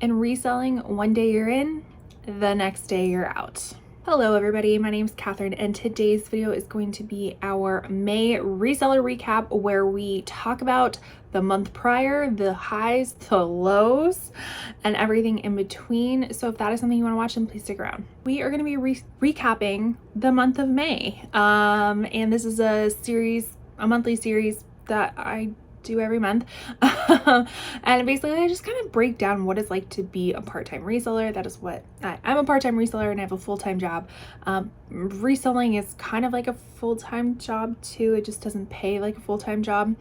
In reselling, one day you're in, the next day you're out. Hello everybody, my name is Catherine and today's video is going to be our May reseller recap where we talk about the month prior, the highs, the lows, and everything in between. So if that is something you want to watch, then please stick around. We are going to be recapping the month of May. And this is a monthly series that I do every month. And basically I just kind of break down what it's like to be a part-time reseller. That is what I'm a part-time reseller and I have a full-time job. Reselling is kind of like a full-time job too. It just doesn't pay like a full-time job.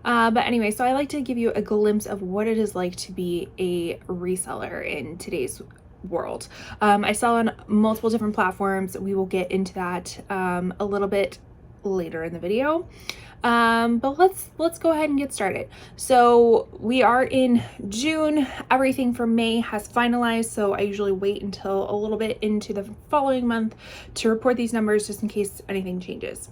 But anyway, so I like to give you a glimpse of what it is like to be a reseller in today's world. I sell on multiple different platforms. We will get into that a little bit later in the video. But let's go ahead and get started. So we are in June. Everything for May has finalized, so I usually wait until a little bit into the following month to report these numbers just in case anything changes.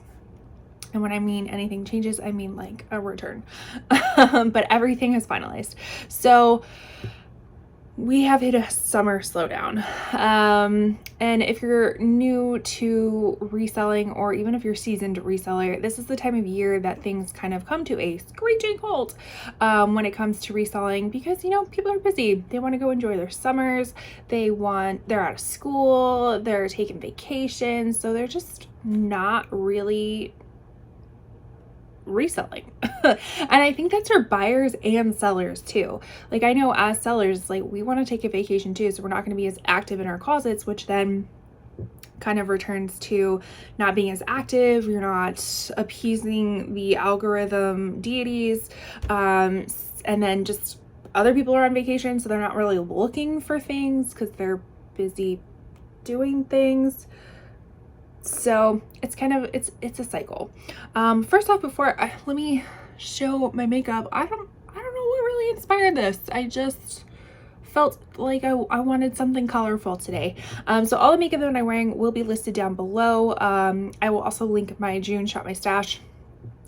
And when I mean anything changes, I mean like a return. But everything has finalized. So we have hit a summer slowdown. And if you're new to reselling, or even if you're seasoned reseller, this is the time of year that things kind of come to a screeching halt when it comes to reselling, because people are busy. They want to go enjoy their summers. They're out of school, they're taking vacations, so they're just not really reselling. And I think that's for buyers and sellers too. Like, I know as sellers, like, we want to take a vacation too, so we're not going to be as active in our closets, which then kind of returns to not being as active. You're not appeasing the algorithm deities, and then just other people are on vacation, so they're not really looking for things because they're busy doing things. So it's kind of, it's a cycle. First off, let me show my makeup. I don't know what really inspired this. I just felt like I wanted something colorful today. So all the makeup that I'm wearing will be listed down below. I will also link my June Shop My Stash.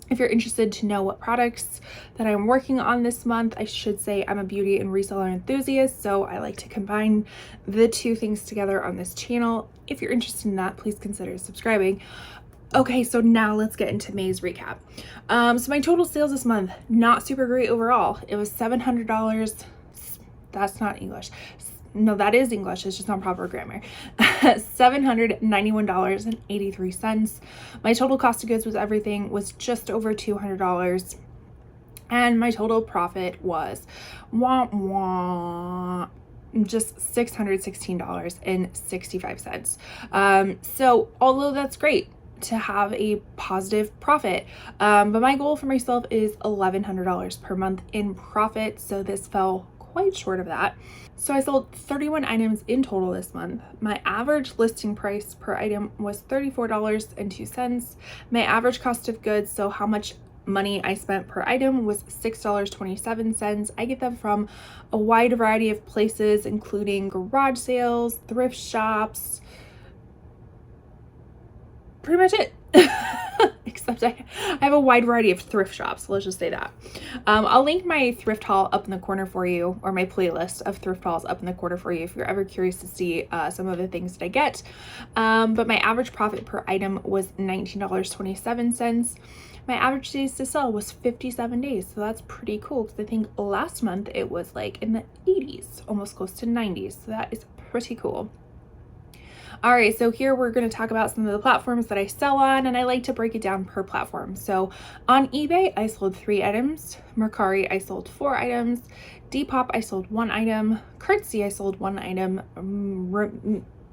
If you're interested to know what products that I'm working on this month, I should say I'm a beauty and reseller enthusiast, so I like to combine the two things together on this channel. If you're interested in that, please consider subscribing. Okay, so now let's get into May's recap. So my total sales this month, not super great overall. It was $700. That's not English. No, that is English. It's just not proper grammar. $791.83. My total cost of goods was just over $200. And my total profit was just $616.65. So although that's great to have a positive profit, but my goal for myself is $1,100 per month in profit. So this fell quite short of that. So I sold 31 items in total this month. My average listing price per item was $34.02. My average cost of goods, so how much money I spent per item, was $6.27. I get them from a wide variety of places, including garage sales, thrift shops, pretty much it. Except I have a wide variety of thrift shops, so let's just say that. I'll link my thrift haul up in the corner for you, or my playlist of thrift hauls up in the corner for you if you're ever curious to see some of the things that I get. But my average profit per item was $19.27. My average days to sell was 57 days, so that's pretty cool, because I think last month it was like in the 80s, almost close to 90s, so that is pretty cool. All right, so here we're going to talk about some of the platforms that I sell on, and I like to break it down per platform. So on eBay, I sold 3 items. Mercari, I sold 4 items. Depop, I sold 1 item. Curtsy, I sold 1 item.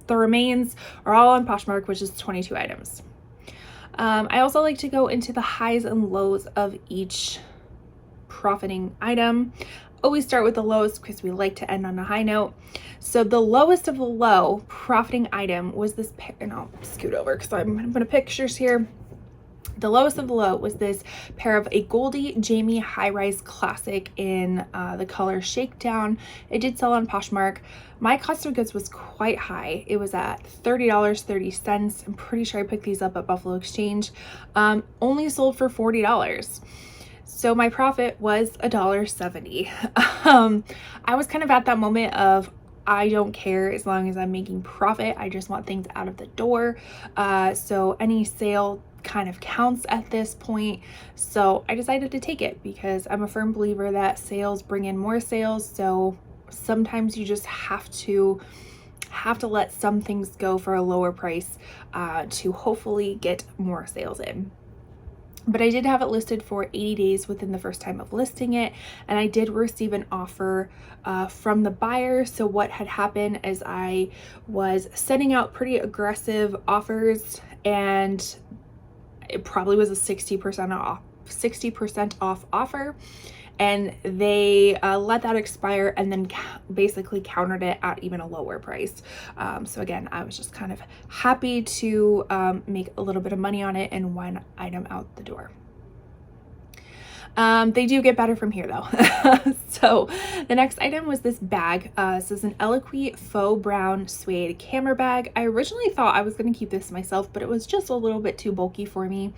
The remains are all on Poshmark, which is 22 items. I also like to go into the highs and lows of each profiting item. Always start with the lowest because we like to end on a high note. So the lowest of the low profiting item was this pair, and I'll scoot over because I'm going to pictures here. The lowest of the low was this pair of a Goldie Jamie high-rise classic in the color Shakedown. It did sell on Poshmark. My cost of goods was quite high. It was at $30.30. I'm pretty sure I picked these up at Buffalo Exchange. Only sold for $40. So my profit was $1.70. I was kind of at that moment of, I don't care as long as I'm making profit. I just want things out of the door. So any sale kind of counts at this point. So I decided to take it because I'm a firm believer that sales bring in more sales. So sometimes you just have to let some things go for a lower price to hopefully get more sales in. But I did have it listed for 80 days within the first time of listing it, and I did receive an offer from the buyer. So what had happened is I was sending out pretty aggressive offers, and it probably was a 60% off offer, and they let that expire and then basically countered it at even a lower price. So again, I was just kind of happy to make a little bit of money on it and one item out the door. They do get better from here though. So the next item was this bag. This is an Eloquii faux brown suede camera bag. I originally thought I was going to keep this myself, but it was just a little bit too bulky for me.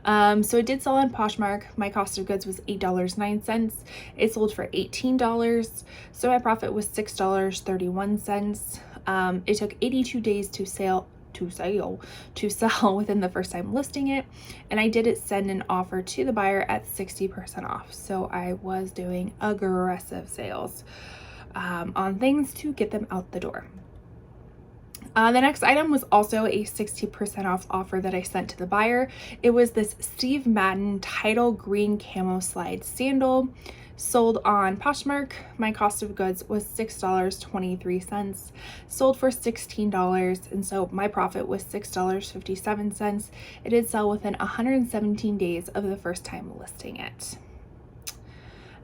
So it did sell on Poshmark. My cost of goods was $8.09. It sold for $18. So my profit was $6.31. It took 82 days to sell within the first time listing it, and I did send an offer to the buyer at 60% off. So I was doing aggressive sales on things to get them out the door. The next item was also a 60% off offer that I sent to the buyer. It was this Steve Madden Tidal Green Camo Slide Sandal. Sold on Poshmark. My cost of goods was $6.23. Sold for $16, and so my profit was $6.57. It did sell within 117 days of the first time listing it.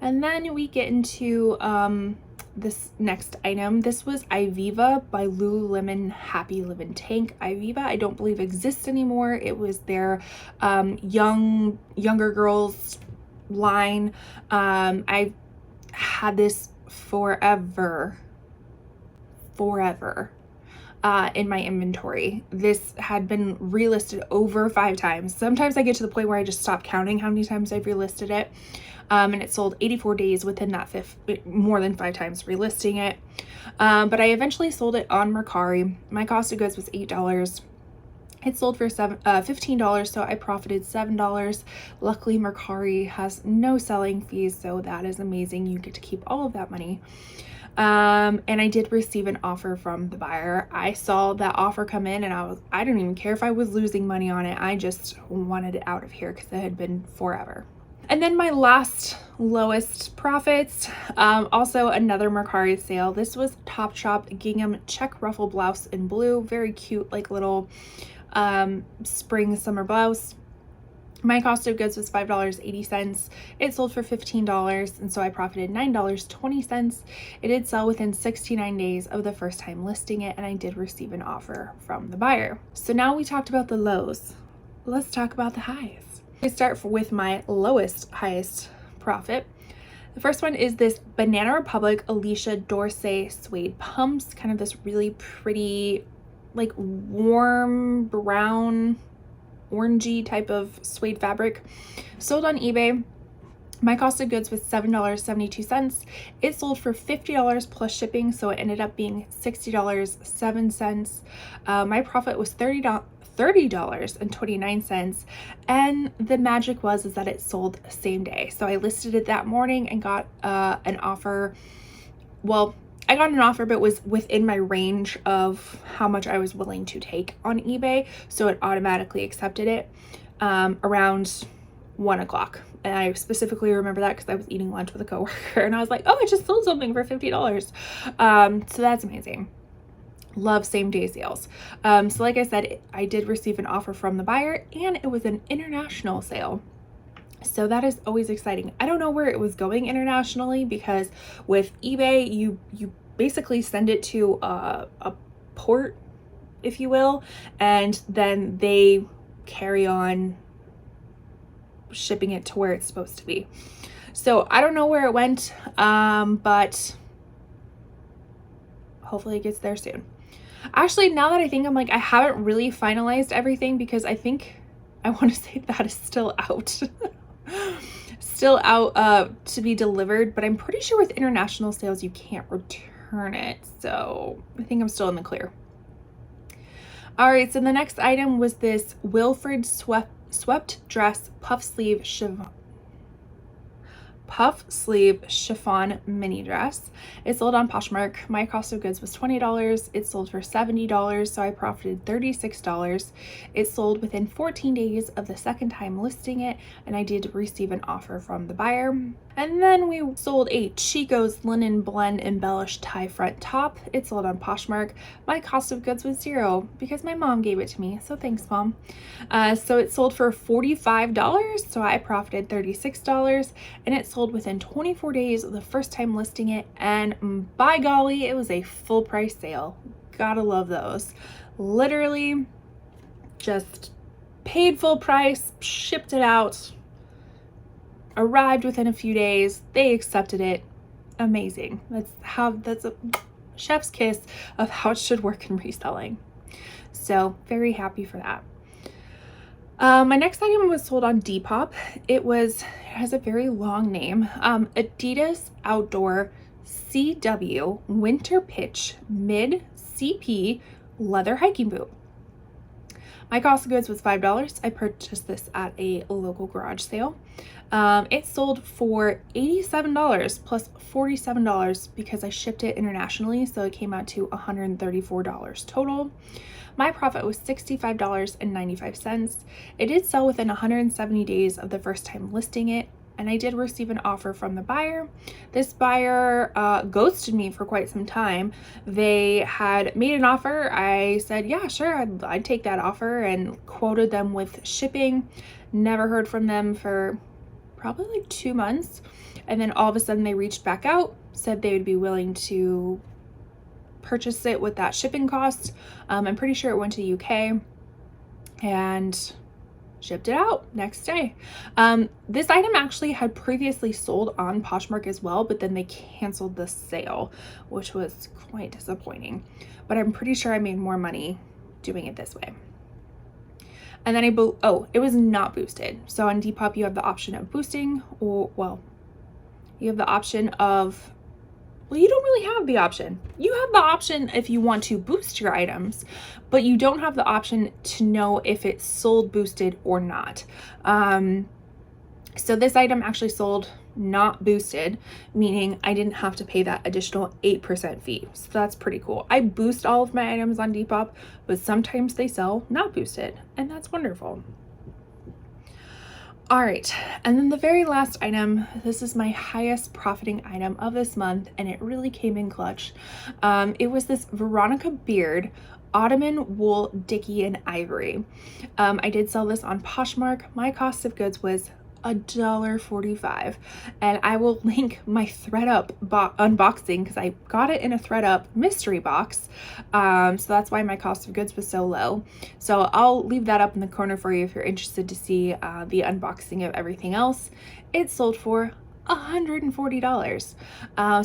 And then we get into this next item. This was Ivivva by Lululemon Happy Living Tank. Ivivva, I don't believe exists anymore. It was their younger girls line. I've had this forever in my inventory. This had been relisted over 5 times. Sometimes I get to the point where I just stop counting how many times I've relisted it. And it sold 84 days within that more than 5 times relisting it. But I eventually sold it on Mercari. My cost of goods was $8. It sold for $15, so I profited $7. Luckily, Mercari has no selling fees, so that is amazing. You get to keep all of that money. And I did receive an offer from the buyer. I saw that offer come in, and I didn't even care if I was losing money on it. I just wanted it out of here because it had been forever. And then my lowest profits, also another Mercari sale. This was Topshop gingham check ruffle blouse in blue. Very cute, like little spring summer blouse. My cost of goods was $5.80. It sold for $15, and so I profited $9.20. It did sell within 69 days of the first time listing it, and I did receive an offer from the buyer. So now we talked about the lows. Let's talk about the highs. I start with my highest profit. The first one is this Banana Republic Alicia Dorsey suede pumps, kind of this really pretty, like warm brown, orangey type of suede fabric. Sold on eBay. My cost of goods was $7.72. It sold for $50 plus shipping, so it ended up being $60.07. My profit was $30.29, and the magic was that it sold same day. So I listed it that morning and got an offer. Well, I got an offer, but it was within my range of how much I was willing to take on eBay, so it automatically accepted it around 1 o'clock. And I specifically remember that because I was eating lunch with a coworker, and I was like, oh, I just sold something for $50. So that's amazing. Love same day sales. So like I said, I did receive an offer from the buyer, and it was an international sale. So that is always exciting. I don't know where it was going internationally, because with eBay, you basically send it to a port, if you will, and then they carry on shipping it to where it's supposed to be. So I don't know where it went, but hopefully it gets there soon. Actually, now that I think, I'm like, I haven't really finalized everything, because I think I want to say that is still out. still out to be delivered, but I'm pretty sure with international sales you can't return it, so I think I'm still in the clear. All right, so the next item was this Wilfred swept dress puff sleeve chiffon mini dress. It sold on Poshmark. My cost of goods was $20. It sold for $70, so I profited $36. It sold within 14 days of the second time listing it, and I did receive an offer from the buyer. And then we sold a Chico's linen blend embellished tie front top. It sold on Poshmark. My cost of goods was $0 because my mom gave it to me, so thanks, Mom. So it sold for $45, so I profited $36, and it sold within 24 days of the first time listing it, and by golly, it was a full price sale. Gotta love those. Literally just paid full price, shipped it out, arrived within a few days, they accepted it. Amazing. That's a chef's kiss of how it should work in reselling. So very happy for that. My next item was sold on Depop. It has a very long name. Adidas Outdoor CW Winter Pitch Mid CP Leather Hiking Boot. My cost of goods was $5. I purchased this at a local garage sale. It sold for $87 plus $47 because I shipped it internationally, so it came out to $134 total. My profit was $65.95. It did sell within 170 days of the first time listing it, and I did receive an offer from the buyer. This buyer ghosted me for quite some time. They had made an offer. I said, yeah, sure, I'd take that offer, and quoted them with shipping. Never heard from them for probably like 2 months. And then all of a sudden they reached back out, said they would be willing to purchase it with that shipping cost. I'm pretty sure it went to the UK and shipped it out next day. This item actually had previously sold on Poshmark as well, but then they canceled the sale, which was quite disappointing. But I'm pretty sure I made more money doing it this way. And then it was not boosted. So on Depop you have the option of boosting, or you have the option of, you don't really have the option. You have the option if you want to boost your items, but you don't have the option to know if it's sold boosted or not. So this item actually sold not boosted, meaning I didn't have to pay that additional 8% fee. So that's pretty cool. I boost all of my items on Depop, but sometimes they sell not boosted, and that's wonderful. All right, and then the very last item, this is my highest profiting item of this month, and it really came in clutch. It was this Veronica Beard Ottoman Wool Dicky and Ivory. I did sell this on Poshmark. My cost of goods was $1.45, and I will link my ThredUp unboxing because I got it in a ThredUp mystery box, so that's why my cost of goods was so low. So I'll leave that up in the corner for you if you're interested to see the unboxing of everything else. It sold for $140.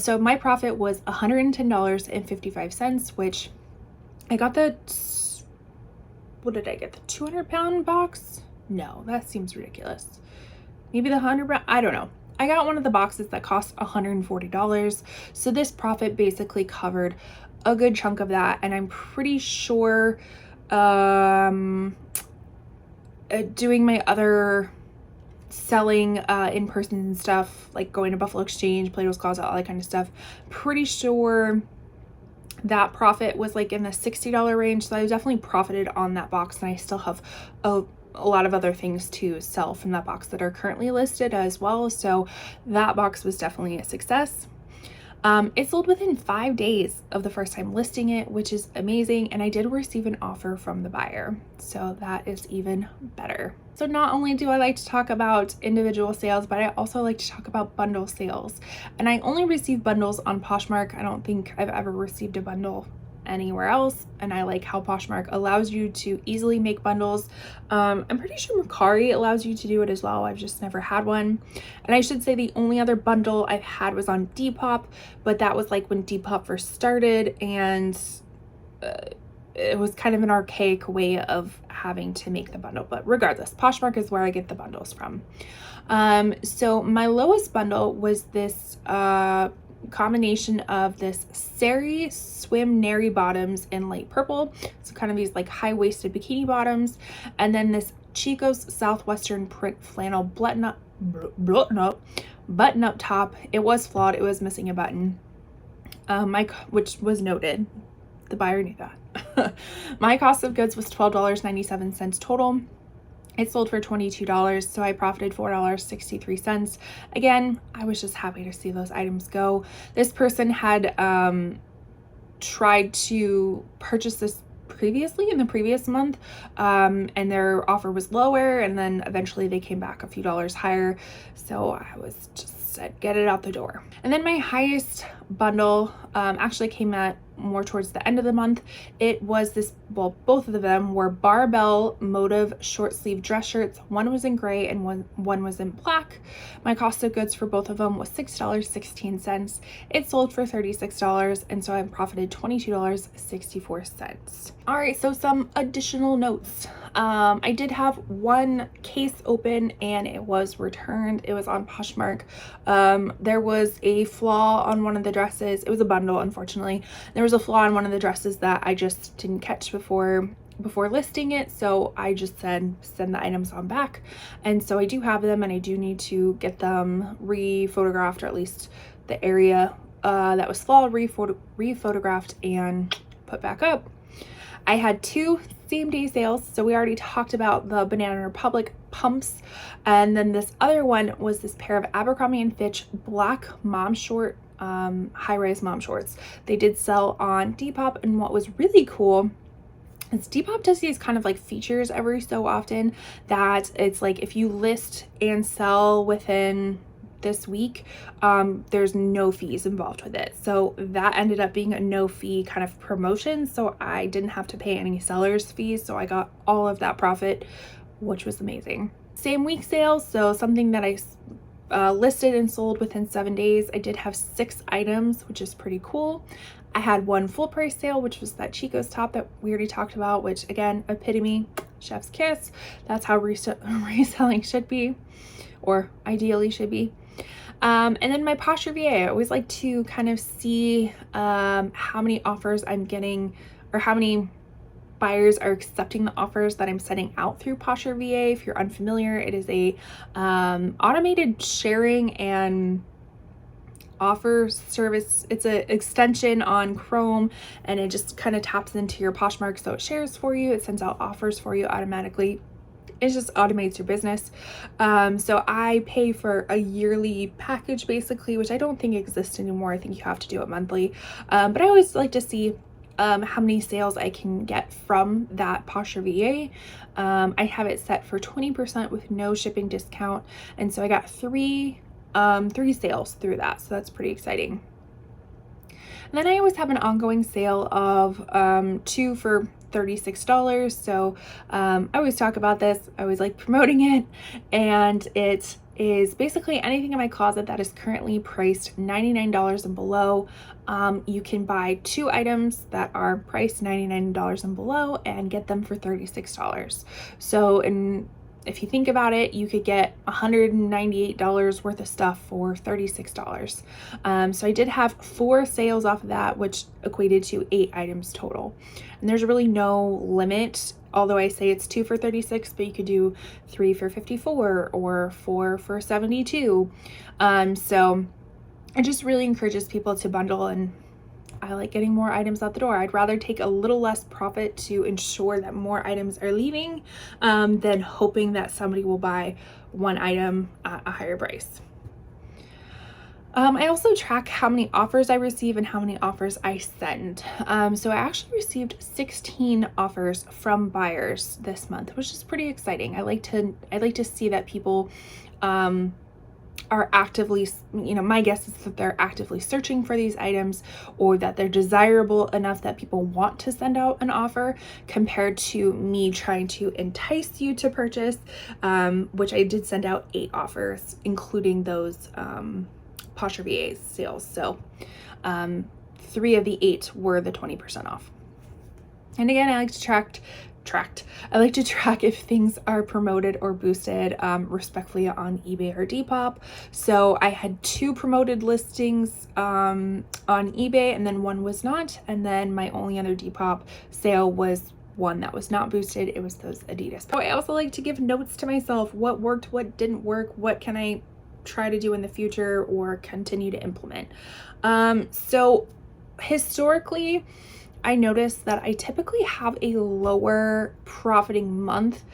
So my profit was $110.55, which I got what did I get, the 200-pound box? No, that seems ridiculous. Maybe the 100, I don't know. I got one of the boxes that cost $140. So this profit basically covered a good chunk of that. And I'm pretty sure doing my other selling in person and stuff, like going to Buffalo Exchange, Plato's Closet, all that kind of stuff, pretty sure that profit was like in the $60 range. So I definitely profited on that box, and I still have a lot of other things to sell from that box that are currently listed as well. So that box was definitely a success. It sold within 5 days of the first time listing it, which is amazing. And I did receive an offer from the buyer, so that is even better. So not only do I like to talk about individual sales, but I also like to talk about bundle sales. And I only receive bundles on Poshmark. I don't think I've ever received a bundle anywhere else, and I like how Poshmark allows you to easily make bundles. I'm pretty sure Mercari allows you to do it as well. I've just never had one. And I should say the only other bundle I've had was on Depop, but that was like when Depop first started, and it was kind of an archaic way of having to make the bundle, but regardless, Poshmark is where I get the bundles from. So my lowest bundle was this combination of this Sari swim nary bottoms in light purple, so kind of these like high-waisted bikini bottoms, and then this Chico's Southwestern print flannel button up top. It was flawed, it was missing a button, which was noted. The buyer knew that. My cost of goods was $12.97 total. It sold for $22, so I profited $4.63. Again, I was just happy to see those items go. This person had tried to purchase this previously in the previous month, and their offer was lower, and then eventually they came back a few dollars higher, so I was just said get it out the door. And then my highest bundle actually came at more towards the end of the month. It was this, well, both of them were barbell motive short sleeve dress shirts. One was in gray and one was in black. My cost of goods for both of them was $6.16. It sold for $36, and so I profited $22.64. All right, so some additional notes. I did have one case open and it was returned. It was on Poshmark. There was a flaw on one of the dresses. It was a bundle, unfortunately. There was a flaw on one of the dresses that I just didn't catch before listing it, so I just said send the items on back. And so I do have them, and I do need to get them re-photographed, or at least the area that was flawed re-photographed and put back up. I had 2 same-day sales, so we already talked about the Banana Republic pumps, and then this other one was this pair of Abercrombie & Fitch black mom short high-rise mom shorts. They did sell on Depop, and what was really cool is Depop does these kind of like features every so often that it's like if you list and sell within this week, there's no fees involved with it. So that ended up being a no fee kind of promotion, so I didn't have to pay any seller's fees, so I got all of that profit, which was amazing. Same week sales, so something that I listed and sold within 7 days. I did have 6 items, which is pretty cool. I had 1 full price sale, which was that Chico's top that we already talked about, which again, epitome, chef's kiss. That's how reselling should be, or ideally should be. And then my posture VA, I always like to kind of see how many offers I'm getting, or how many buyers are accepting the offers that I'm sending out through Posture VA. If you're unfamiliar, it is a automated sharing and offer service. It's an extension on Chrome, and it just kind of taps into your Poshmark, so it shares for you, it sends out offers for you automatically. It just automates your business. So I pay for a yearly package basically, which I don't think exists anymore. I think you have to do it monthly. But I always like to see how many sales I can get from that Posture VA. I have it set for 20% with no shipping discount, and so I got three sales through that, so that's pretty exciting. And then I always have an ongoing sale of 2 for $36. So I always talk about this, I always like promoting it, and it is basically anything in my closet that is currently priced $99 and below. You can buy 2 items that are priced $99 and below and get them for $36. So if you think about it, you could get $198 worth of stuff for $36. So I did have 4 sales off of that, which equated to 8 items total. And there's really no limit, although I say it's 2 for $36, but you could do 3 for $54 or 4 for $72. So it just really encourages people to bundle, and I like getting more items out the door. I'd rather take a little less profit to ensure that more items are leaving than hoping that somebody will buy one item at a higher price. I also track how many offers I receive and how many offers I send. So I actually received 16 offers from buyers this month, which is pretty exciting. I like to see that people are actively, my guess is that they're actively searching for these items, or that they're desirable enough that people want to send out an offer, compared to me trying to entice you to purchase, which I did send out 8 offers, including those Posture VA sales. So 3 of the 8 were the 20% off. And again, I like to I like to track if things are promoted or boosted respectfully on eBay or Depop. So I had 2 promoted listings on eBay, and then 1 was not. And then my only other Depop sale was 1 that was not boosted. It was those Adidas. So I also like to give notes to myself: what worked, what didn't work, what can I try to do in the future or continue to implement. So historically, I noticed that I typically have a lower profiting month,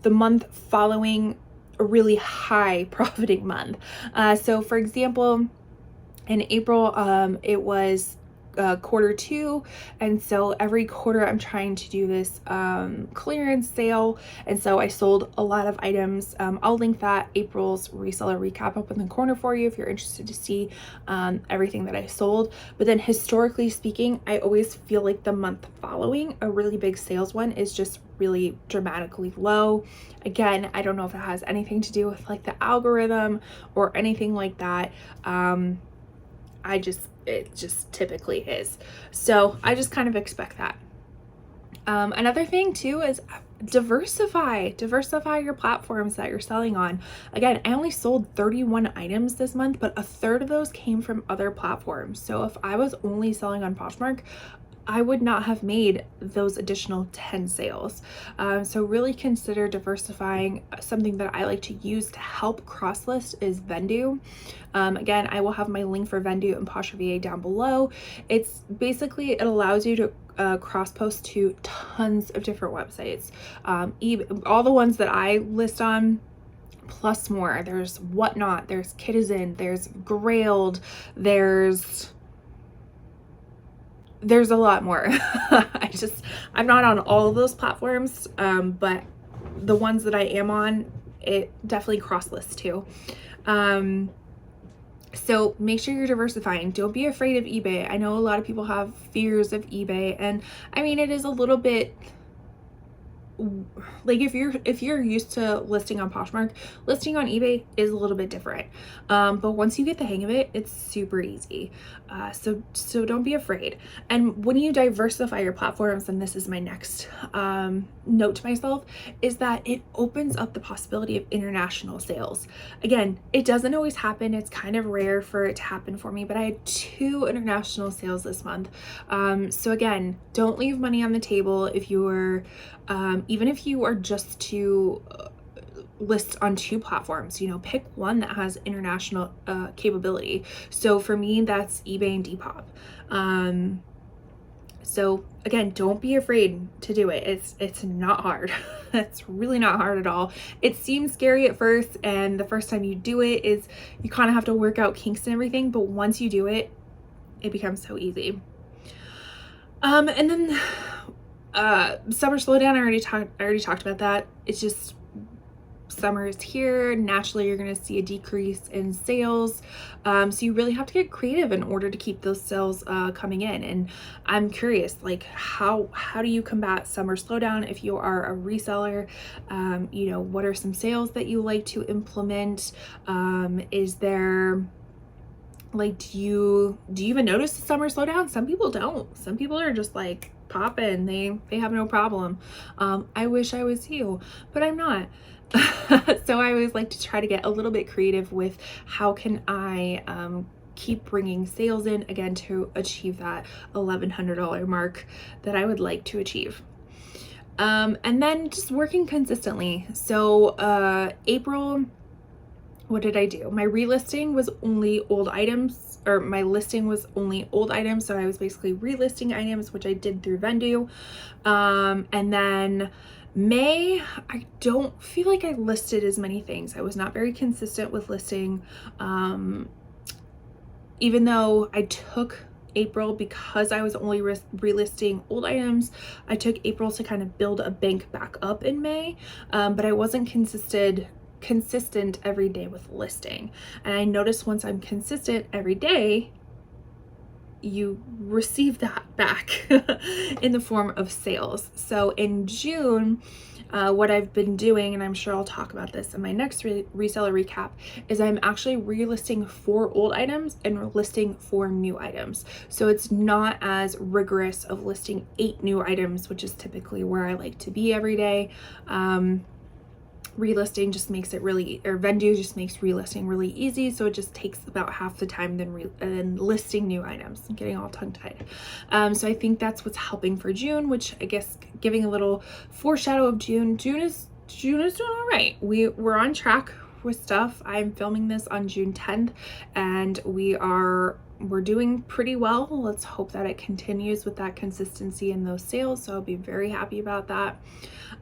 the month following a really high profiting month. So for example, in April, it was quarter 2, and so every quarter I'm trying to do this clearance sale, and so I sold a lot of items. I'll link that April's reseller recap up in the corner for you if you're interested to see everything that I sold. But then historically speaking, I always feel like the month following a really big sales one is just really dramatically low. Again, I don't know if it has anything to do with like the algorithm or anything like that. It just typically is. So I just kind of expect that. Another thing too is diversify your platforms that you're selling on. Again, I only sold 31 items this month, but a third of those came from other platforms. So if I was only selling on Poshmark, I would not have made those additional 10 sales. So really consider diversifying. Something that I like to use to help cross list is Vendoo. Again, I will have my link for Vendoo and Posh VA down below. It's basically, it allows you to cross post to tons of different websites. All the ones that I list on, plus more. There's Whatnot, there's Kitizen, there's Grailed, there's a lot more. I'm not on all of those platforms, but the ones that I am on, it definitely cross lists too. So make sure you're diversifying. Don't be afraid of eBay. I know a lot of people have fears of eBay, and I mean, it is a little bit like if you're used to listing on Poshmark, listing on eBay is a little bit different. But once you get the hang of it, it's super easy. So don't be afraid. And when you diversify your platforms, and this is my next note to myself, is that it opens up the possibility of international sales. Again, it doesn't always happen. It's kind of rare for it to happen for me, but I had 2 international sales this month. So again, don't leave money on the table if you're even if you are just to list on 2 platforms, pick one that has international capability. So for me, that's eBay and Depop. So again, don't be afraid to do it. It's not hard. It's really not hard at all. It seems scary at first, and the first time you do it is you kind of have to work out kinks and everything, but once you do it, it becomes so easy. And then summer slowdown, I already talked about that. It's just, summer is here. Naturally, you're going to see a decrease in sales. So you really have to get creative in order to keep those sales coming in. And I'm curious, like how do you combat summer slowdown if you are a reseller? What are some sales that you like to implement? Is there, like, do you even notice the summer slowdown? Some people don't. Some people are just like popping. They have no problem. I wish I was you, but I'm not. So I always like to try to get a little bit creative with how can I keep bringing sales in, again, to achieve that $1,100 mark that I would like to achieve. And then just working consistently. So April, what did I do? My relisting was only old items, or my listing was only old items. So I was basically relisting items, which I did through Vendoo. And then May, I don't feel like I listed as many things. I was not very consistent with listing. Even though I took April, because I was only relisting old items, I took April to kind of build a bank back up in May. But I wasn't consistent every day with listing. And I noticed once I'm consistent every day, you receive that back in the form of sales. So in June, what I've been doing, and I'm sure I'll talk about this in my next reseller recap, is I'm actually relisting 4 old items and listing 4 new items. So it's not as rigorous of listing 8 new items, which is typically where I like to be every day. Relisting just makes it really, or Vendu just makes relisting really easy. So it just takes about half the time than listing new items. I'm getting all tongue tied. So I think that's what's helping for June, which I guess giving a little foreshadow of June. June is doing all right. We're on track with stuff. I'm filming this on June 10th, and we're doing pretty well. Let's hope that it continues with that consistency in those sales. So I'll be very happy about that.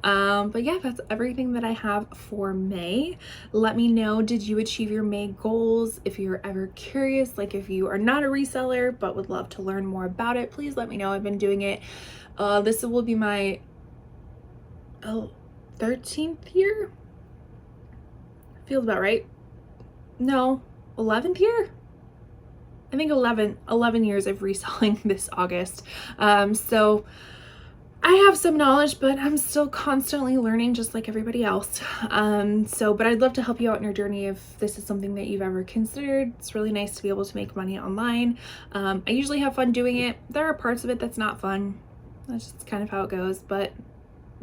But yeah, that's everything that I have for May. Let me know, did you achieve your May goals? If you're ever curious, like if you are not a reseller but would love to learn more about it, please let me know. I've been doing it. This will be my 13th year. Feels about right. No, 11th year? I think 11 years of reselling this August. So I have some knowledge, but I'm still constantly learning just like everybody else. But I'd love to help you out in your journey if this is something that you've ever considered. It's really nice to be able to make money online. I usually have fun doing it. There are parts of it that's not fun. That's just kind of how it goes, but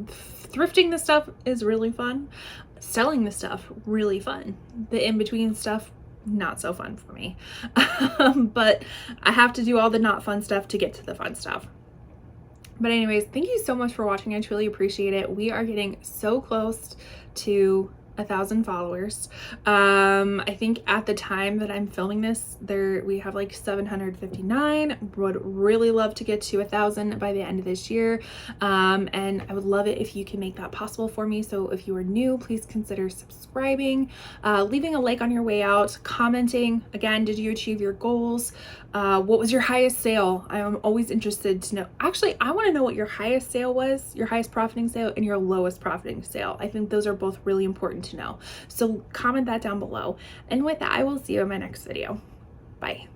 thrifting the stuff is really fun. Selling the stuff, really fun. The in-between stuff, not so fun for me. But I have to do all the not fun stuff to get to the fun stuff. But anyways, thank you so much for watching. I truly appreciate it. We are getting so close to 1,000 followers. I think at the time that I'm filming this, we have like 759. Would really love to get to 1,000 by the end of this year. And I would love it if you can make that possible for me. So if you are new, please consider subscribing, leaving a like on your way out, commenting. Again, did you achieve your goals? What was your highest sale? I'm always interested to know. Actually, I want to know what your highest sale was, your highest profiting sale, and your lowest profiting sale. I think those are both really important to know. So comment that down below. And with that, I will see you in my next video. Bye.